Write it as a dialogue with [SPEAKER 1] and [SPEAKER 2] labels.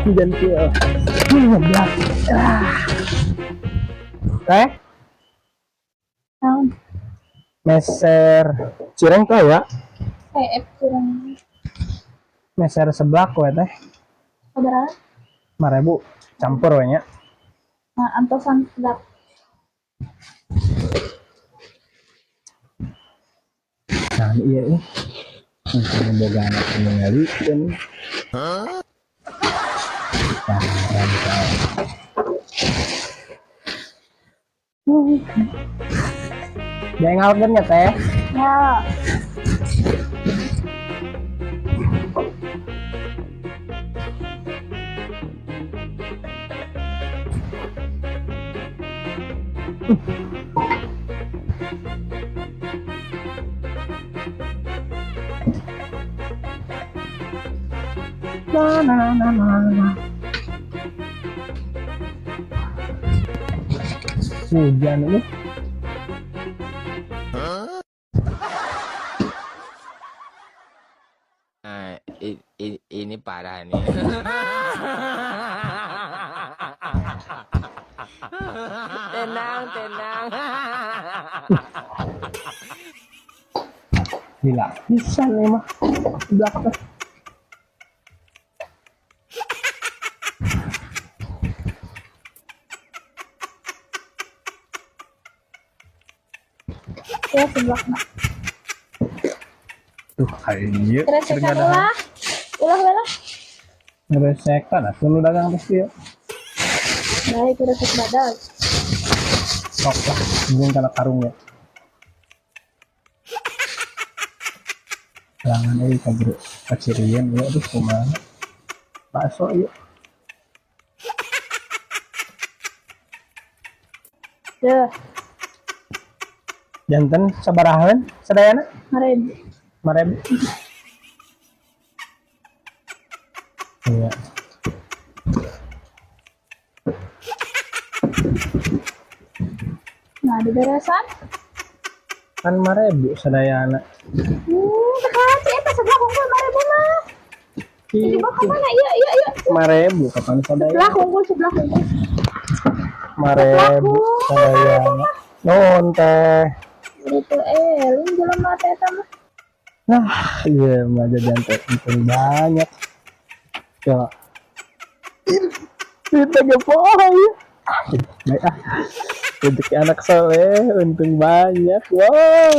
[SPEAKER 1] Hujan kieu. Ngeblak. Teh,
[SPEAKER 2] Tahun
[SPEAKER 1] meser cireng tuh ya.
[SPEAKER 2] kurang
[SPEAKER 1] Meser seblak we teh.
[SPEAKER 2] berapa?
[SPEAKER 1] 5.000 campur we nya.
[SPEAKER 2] Nah, antosan sedap.
[SPEAKER 1] Nah, iya nih. Untuk memboga anak ningali kan. Jangan ngalgen ya teh.
[SPEAKER 2] Ya,
[SPEAKER 1] Na. Hujan ini.
[SPEAKER 3] Nah, ini parah nih. Tenang.
[SPEAKER 1] Gila, bisa nih mah. Seblak teh.
[SPEAKER 2] ya sebelah nak.
[SPEAKER 1] Tuh, kayaknya
[SPEAKER 2] Resekan ulah. Ulah.
[SPEAKER 1] ngeresekan atuh nu dagang teh ieu.
[SPEAKER 2] Baik, resek badan.
[SPEAKER 1] Sok lah, mungkin kana karungnya. Jangan euy kabur kacirian ya aduh kumaha. Bakso ieu.
[SPEAKER 2] Deh,
[SPEAKER 1] Janten sabarahan sadayana?
[SPEAKER 2] 5.000.
[SPEAKER 1] 5.000. Iya.
[SPEAKER 2] Nah, di beresan.
[SPEAKER 1] Kan 5.000 sadayana.
[SPEAKER 2] Tekati eta sebelah unggul 5.000 mah. Di bawah mana? Iya.
[SPEAKER 1] 5.000 kapan sadayana?
[SPEAKER 2] Sebelah unggul.
[SPEAKER 1] 5.000 sadayana. Nuhun teh.
[SPEAKER 2] Itu eling jelema teh eta mah.
[SPEAKER 1] Nah, iya mah jajan teh untung banyak. Ya. Kita gepoy. Baik ah. Rezeki anak soleh untung banyak. Wow.